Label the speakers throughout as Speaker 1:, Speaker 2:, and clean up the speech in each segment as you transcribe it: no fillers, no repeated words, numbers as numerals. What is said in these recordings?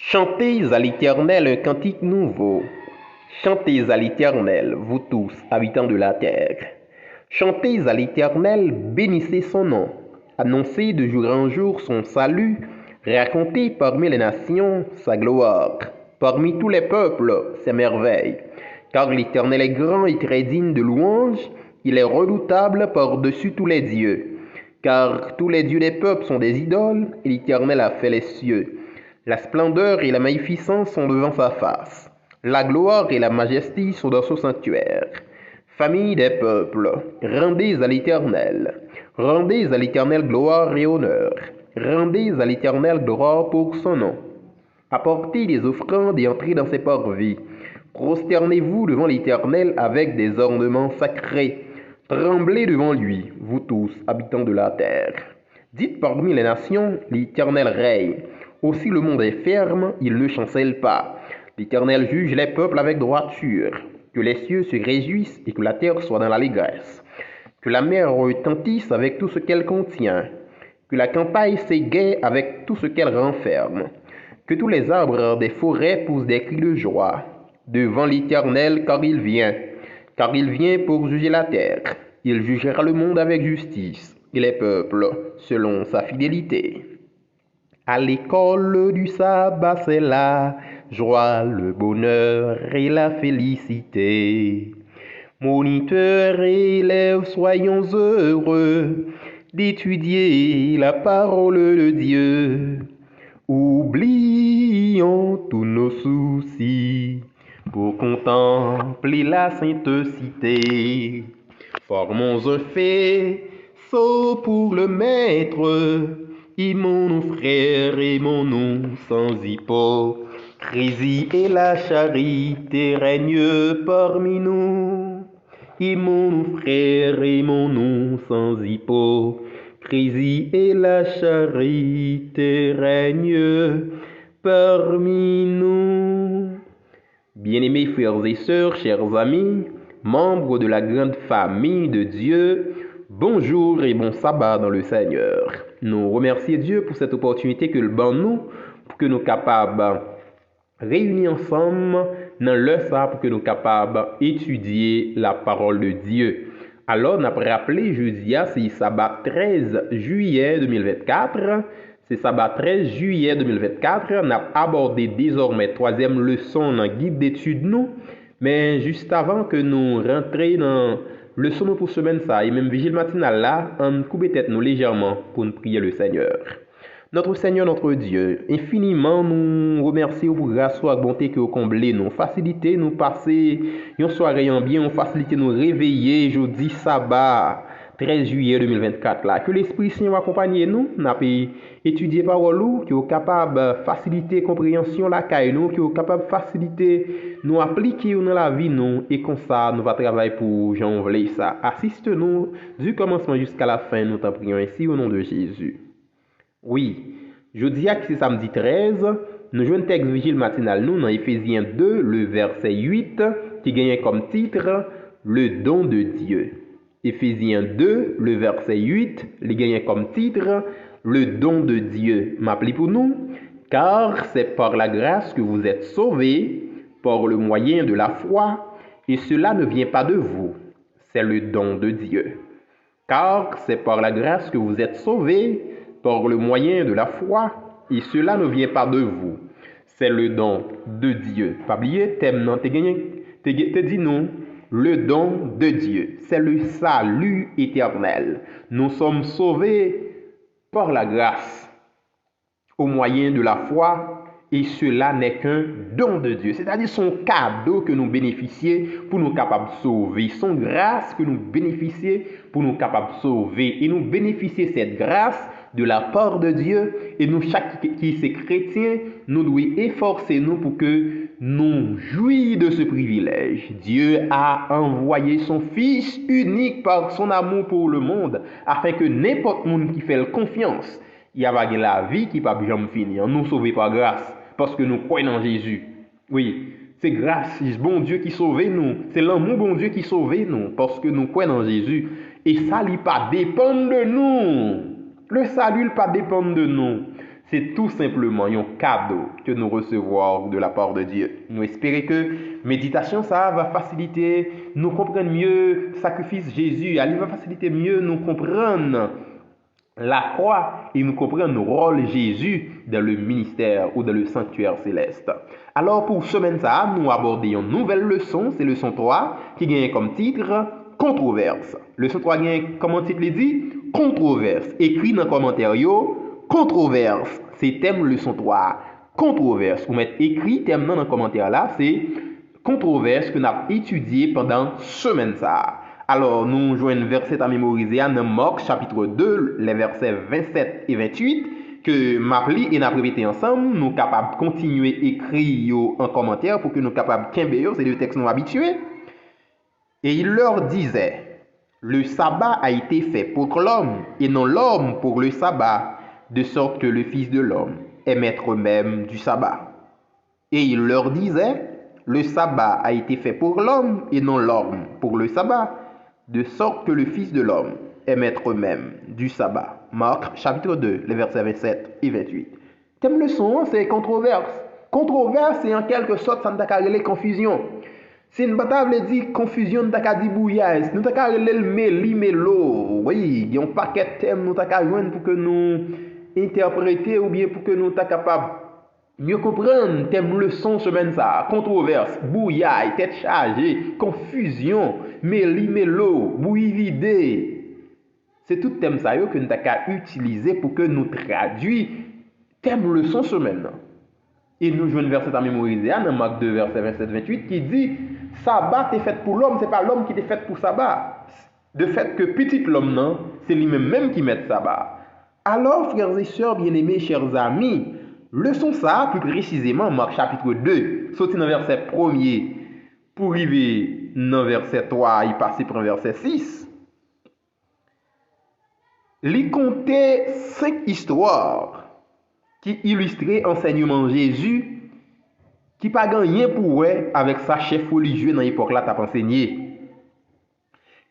Speaker 1: Chantez à l'Éternel un cantique nouveau. Chantez à l'Éternel, vous tous, habitants de la terre. Chantez à l'Éternel, bénissez son nom. Annoncez de jour en jour son salut. Racontez parmi les nations sa gloire. Parmi tous les peuples, ses merveilles. Car l'Éternel est grand et très digne de louange. Il est redoutable par-dessus tous les dieux. Car tous les dieux des peuples sont des idoles, et l'Éternel a fait les cieux. La splendeur et la magnificence sont devant sa face. La gloire et la majesté sont dans son sanctuaire. Famille des peuples, rendez à l'Éternel. Rendez à l'Éternel gloire et honneur. Rendez à l'Éternel gloire pour son nom. Apportez des offrandes et entrez dans ses parvis. Prosternez-vous devant l'Éternel avec des ornements sacrés. Tremblez devant lui, vous tous, habitants de la terre. Dites parmi les nations, l'Éternel règne. Aussi le monde est ferme, il ne chancelle pas. L'Éternel juge les peuples avec droiture. Que les cieux se réjouissent et que la terre soit dans l'allégresse. Que la mer retentisse avec tout ce qu'elle contient. Que la campagne s'égaie avec tout ce qu'elle renferme. Que tous les arbres des forêts poussent des cris de joie devant l'Éternel, car il vient. Car il vient pour juger la terre. Il jugera le monde avec justice et les peuples selon sa fidélité. À l'école du sabbat, c'est la joie, le bonheur et la félicité. Moniteurs et élèves, soyons heureux d'étudier la parole de Dieu. Oublions tous nos soucis pour contempler la sainte cité. Formons un faisceau pour le maître. Aimons-nous frères, aimons-nous sans hypocrisie, et la charité règne parmi nous. Aimons-nous frères, aimons-nous sans hypocrisie, et la charité règne parmi nous. Bien-aimés frères et sœurs, chers amis, membres de la grande famille de Dieu, bonjour et bon sabbat dans le Seigneur. Nous remercions Dieu pour cette opportunité que le ban nous, pour que nous capables réunis ensemble dans le sabbat, pour que nous capables étudier la parole de Dieu. Alors, on a rappelé jeudi, c'est sabbat 13 juillet 2024. C'est sabbat 13 juillet 2024. On a abordé désormais troisième leçon dans le guide d'études nous. Mais juste avant que nous rentrions dans leçon pour semaine ça, et même vigile matinale là, on coupe tête nous légèrement pour nous prier le Seigneur. Notre Seigneur, notre Dieu, infiniment nous remercions pour grâce et bonté que vous comblez nous, facilitez nous passer une soirée en bien, facilitez nous réveiller jeudi sabbat 13 juillet 2024 là. Que l'Esprit Saint accompagne nous, n'a pas étudier parole ou qui est capable de faciliter compréhension la caille nous, qui est capable de faciliter nous appliquer dans la vie nous, et comme ça nous va travailler pour Jean voulait ça. Assiste-nous du commencement jusqu'à la fin, nous t'en prions ainsi au nom de Jésus. Oui, jeudi que c'est samedi 13, nous jouons un texte vigile matinal nous dans Éphésiens 2, le verset 8, qui gagne comme titre le don de Dieu. Éphésiens 2, le verset 8, il gagne comme titre le don de Dieu. M'appelez pour nous, car c'est par la grâce que vous êtes sauvés, par le moyen de la foi, et cela ne vient pas de vous, c'est le don de Dieu. Car c'est par la grâce que vous êtes sauvés, par le moyen de la foi, et cela ne vient pas de vous, c'est le don de Dieu. Pas oublier, thème non, te dit non, le don de Dieu, c'est le salut éternel. Nous sommes sauvés par la grâce, au moyen de la foi, et cela n'est qu'un don de Dieu, c'est-à-dire son cadeau que nous bénéficions pour nous capables de sauver, son grâce que nous bénéficions pour nous capables de sauver, et nous bénéficions cette grâce de la part de Dieu, et nous, chaque qui est chrétien, nous devons efforcer nous pour que nous jouissions de ce privilège. Dieu a envoyé son Fils unique par son amour pour le monde, afin que n'importe monde qui fait confiance, il y a la vie qui ne peut jamais finir. Nous sauvés par grâce, parce que nous croyons en Jésus. Oui, c'est grâce, c'est bon Dieu qui sauve nous. C'est l'amour bon Dieu qui sauve nous, parce que nous croyons en Jésus. Et ça, il ne dépend pas de nous. Le salut ne dépend pas de nous. C'est tout simplement un cadeau que nous recevons de la part de Dieu. Nous espérons que méditation, ça va faciliter, nous comprendre mieux le sacrifice de Jésus. Elle va faciliter mieux nous comprendre la croix et nous comprendre le rôle de Jésus dans le ministère ou dans le sanctuaire céleste. Alors pour semaine ça, nous abordons une nouvelle leçon, c'est leçon 3, qui gagne comme titre controverse. Leçon 3 gagne comme titre dit controverse. Écrit dans le commentaire controverse. C'est thème leçon 3. Controverse. Vous mettez écrit thème dans le commentaire là, c'est controverse que nous avons étudié pendant semaine ça. Alors, nous jouons un verset à mémoriser dans Marc chapitre 2, les versets 27 et 28, que m'appli et n'a répété ensemble, nous sommes capables de continuer à écrire en commentaire pour que nous soyons capables de camber, c'est le texte nous habitués. Et il leur disait, le sabbat a été fait pour l'homme et non l'homme pour le sabbat, de sorte que le Fils de l'homme est maître même du sabbat. Et il leur disait, le sabbat a été fait pour l'homme et non l'homme pour le sabbat, de sorte que le Fils de l'homme est maître même du sabbat. Marc chapitre 2, les versets 27 et 28. Thème leçon, c'est controverse. Controverse, c'est en quelque sorte, ça ne t'a qu'à relais confusion. C'est une bataille qui dit confusion, nous t'a dit bouillasse. Nous t'a qu'à relais le méli, mélo. Oui, il y a un paquet de thèmes, nous t'a qu'à joindre pour que nous interpréter ou bien pour que nous soyons capables mieux comprendre thème leçon semaine ça, controverse, bouillaille, tête chargée, confusion, méli mélo, bouillie vidée. C'est tout thème ça que nous avons utiliser pour que nous traduisons thème leçon semaine. Et nous jouons un verset à mémoriser dans Marc 2 verset 27-28 qui dit sabbat est fait pour l'homme, c'est pas l'homme qui est fait pour sabbat. De fait que petit l'homme non, c'est lui-même qui met sabbat. Alors, frères et sœurs bien-aimés, chers amis, leçon ça, plus précisément, Marc chapitre 2, sorti dans verset 1er, pour arriver dans verset 3, il passe pour verset 6. Il comptait 5 histoires qui illustraient enseignement de Jésus, qui pas gagné pour eux avec sa chef religieux dans l'époque là, t'as enseigné.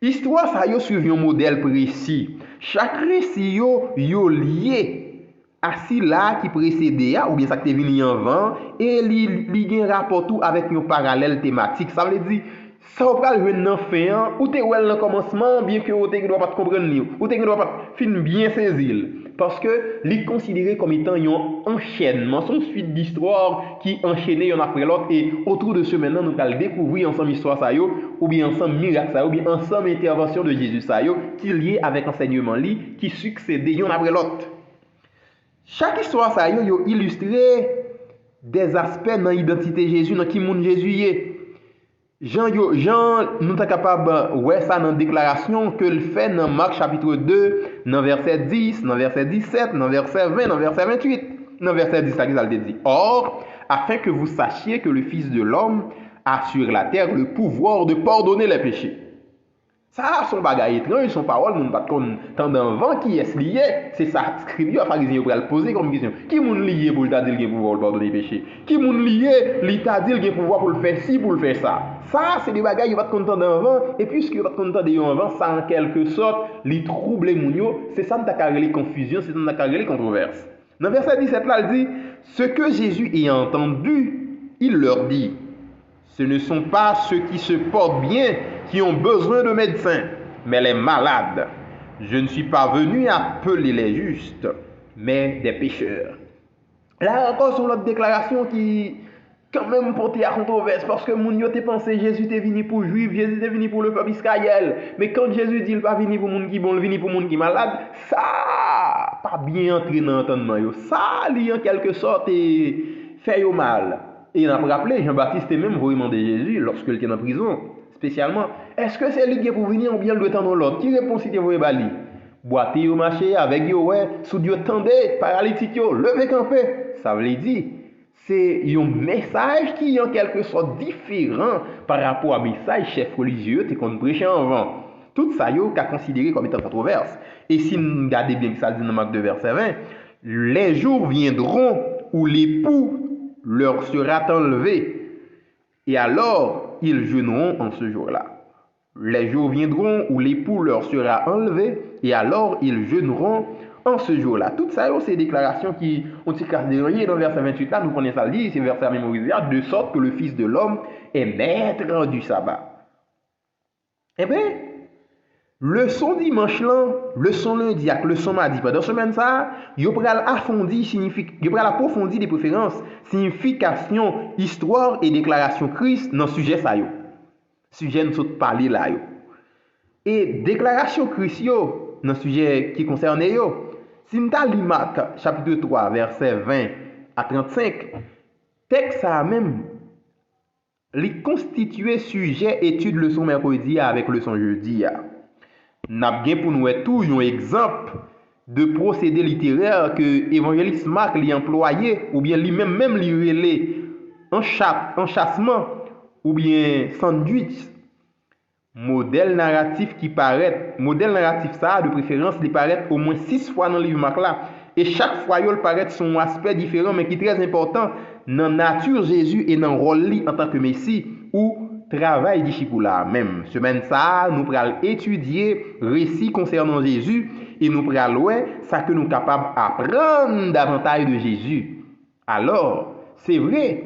Speaker 1: Histoire ça yo suivi un modèle précis. Chaque récit yo lié à si là qui précédait ou bien ça qui est venu avant et li gen rapport tout avec un parallèle thématique. Ça veut dire ça va pas le dans fin ou te wel dans commencement bien que ou te doit pas comprendre ni ou te doit pas fin bien saisir parce que li considéré comme étant un enchaînement, son suite d'histoires qui enchaînait un après l'autre et autour de ce maintenant nous allons découvrir ensemble histoire ça yo ou bien ensemble miracle ça ou bien ensemble intervention de Jésus ça yo qui lié avec enseignement li qui succédait un après l'autre. Chaque histoire ça yo illustré des aspects dans l'identité de Jésus dans qui monde Jésus est. Jean nous sommes capables ouais ça dans déclaration que le fait dans Marc chapitre 2 dans verset 10, dans verset 17, dans verset 20, dans verset 28, dans verset 10 ça dit. Or, afin que vous sachiez que le Fils de l'homme a sur la terre le pouvoir de pardonner les péchés. Ça, son bagage étrange, son parole, nous ne pas tendant vent qui est lié. C'est ça, scripture à pharisien pour le poser comme question. Qui moun lié pour t'a dit qu'il a pouvoir de pardonner les péchés? Qui moun lié, il t'a dit qu'il a pouvoir pour le faire ci, pour le faire ça? Ça, c'est des bagages qui va te content d'un vent, et puisque va te content d'un vent, ça en quelque sorte, les troubles mounio, c'est ça qui t'a les confusion, c'est ça qui t'a les controverses. Dans verset 17 là, il dit, ce que Jésus ayant entendu, il leur dit, ce ne sont pas ceux qui se portent bien qui ont besoin de médecins, mais les malades. Je ne suis pas venu appeler les justes, mais des pécheurs. Là encore, sur l'autre déclaration qui quand même porté à controverse, parce que moun yo te pensé Jésus était venu pour juif, Jésus était venu pour le peuple Israël. Mais quand Jésus dit il pas venu pour moun qui bon, il venu pour moun qui malade, ça pas bien entré dans l'entendement yo. Ça li en quelque sorte fait yo mal. Et on a rappelé, Jean-Baptiste même vous demandé Jésus lorsqu'il était en prison, spécialement, est-ce que c'est lui qui est pour venir ou bien le temps dans l'autre? Qui répond si tu veux bali? Boiter au marché avec yo, ouais, sous Dieu tendez, paralytique yo, levez camper. Ça veut dire, c'est un message qui est en quelque sorte différent par rapport à message chef religieux qu'on prêchait avant. Tout ça, yo, qu'a considéré comme étant controverse. Et si nous regardez bien que ça dit dans Marc 2, verset 20, les jours viendront où l'époux leur sera enlevé, et alors ils jeûneront en ce jour-là. Les jours viendront où l'époux leur sera enlevé, et alors ils jeûneront en ce jour-là. Tout ça, c'est des déclarations qui ont été dérangées dans le verset 28 là, nous connaissons ça dit, c'est verset à mémoriser, de sorte que le Fils de l'homme est maître du sabbat. Eh bien, leçon dimanche là, leçon lundi avec leçon mardi, pendant semaine ça, yo pral approfondir des préférences, signification, histoire et déclaration Christ dans sujet ça yo. Sujet nous saute parler là yo. Et déclaration Christ yo dans sujet qui concerne yo. Si nous lis Marc chapitre 3 verset 20 à 35, texte ça même li constituer sujet étude leçon mercredi avec leçon jeudi. N'a bien pour nous tout un exemple de procédé littéraire que évangéliste Marc li employé ou bien lui-même li relé en chassement ou bien sandwich. Modèle narratif ça de préférence il paraît au moins 6 fois dans le livre Marc là et chaque fois il paraît son aspect différent mais qui est très important dans nature Jésus et dans rôle en tant que Messie ou travail disciple là même. Semaine ça nous pral étudier récit concernant Jésus et nous pral ouais ça que nous capable apprendre davantage de Jésus. Alors, c'est vrai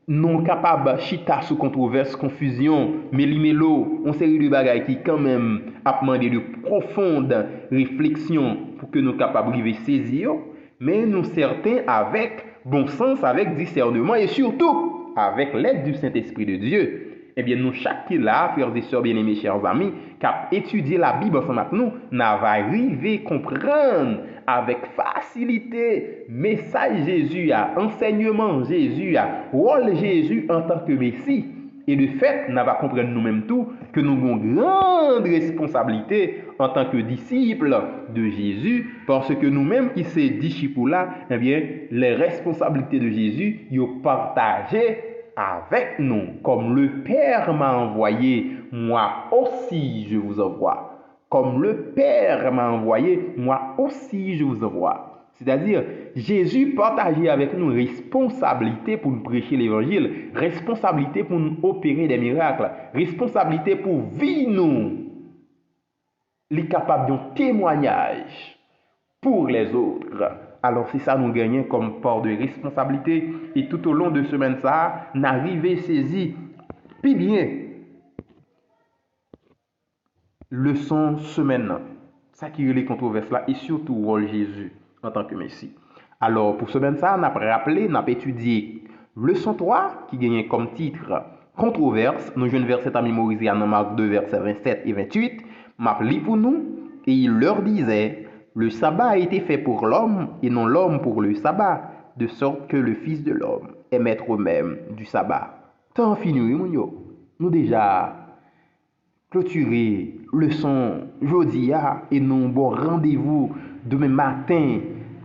Speaker 1: non capable chita sous controverse, confusion, méli-mélo, on série de bagages qui quand même a demandé de profonde réflexion pour que nous capables de saisir, mais nous certains avec bon sens, avec discernement et surtout avec l'aide du Saint-Esprit de Dieu. Eh bien, nous, chaque qui là, frères et sœurs bien-aimés, chers amis, qui a étudié la Bible ensemble avec nous, n'a pas arrivé à comprendre avec facilité message Jésus, enseignement Jésus, rôle Jésus en tant que Messie. Et de fait, n'a pas comprendre nous-mêmes tout que nous avons une grande responsabilité en tant que disciples de Jésus, parce que nous-mêmes qui sommes disciples là, eh bien, les responsabilités de Jésus, ils ont partagé avec nous, comme le Père m'a envoyé, moi aussi je vous envoie. Comme le Père m'a envoyé, moi aussi je vous envoie. C'est-à-dire, Jésus partageait avec nous responsabilité pour nous prêcher l'évangile, responsabilité pour nous opérer des miracles, responsabilité pour vivre nous, les capables d'un témoignage pour les autres. Alors c'est ça nous gagnons comme part de responsabilité et tout au long de semaine ça, n'arriver saisi puis bien leçon semaine ça qui est les controverses là et surtout rôle Jésus en tant que Messie. Alors pour semaine ça, on a rappelé, on a étudié leçon 3 qui gagne comme titre controverse, nous jeunes versets à mémoriser dans Marc 2 versets 27 et 28, m'a lit pour nous et il leur disait le sabbat a été fait pour l'homme et non l'homme pour le sabbat, de sorte que le Fils de l'homme est maître même du sabbat. Tant fini, nous déjà clôturé leçon jeudi et nous bon rendez-vous demain matin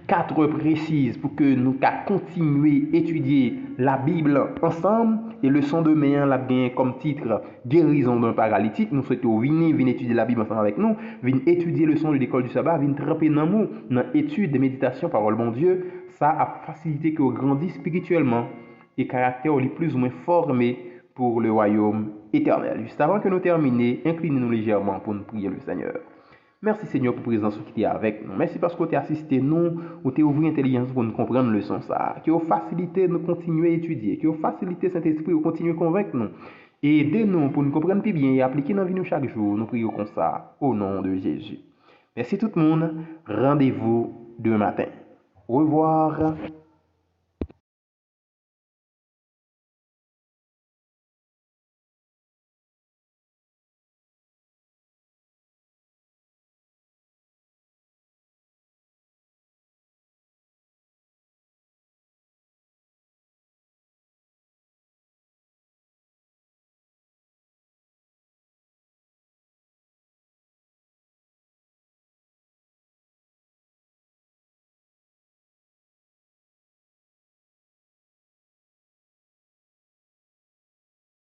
Speaker 1: 4 heures précises pour que nous continuer à étudier la Bible ensemble et leçon demain la bien comme titre guérison d'un paralytique. Nous souhaitons venir étudier la Bible ensemble avec nous, venir étudier leçon de l'école du sabbat, venir tremper dans nous dans étude de méditation parole bon Dieu, ça a facilité que grandit spirituellement et caractère est plus ou moins formé pour le royaume éternel. Juste avant que nous terminions, inclinez-nous légèrement pour nous prier le Seigneur. Merci Seigneur pour la présence qui est avec nous. Merci parce que tu as assisté nous, ou tu as ouvert l'intelligence pour nous comprendre le sens ça, qui a facilité de nous continuer à étudier, qui a facilité Saint-Esprit pour continuer à convaincre nous. Et aidez-nous pour nous comprendre plus bien et appliquer dans la vie nous chaque jour. Nous prions comme ça, au nom de Jésus. Merci tout le monde. Rendez-vous demain matin. Au revoir.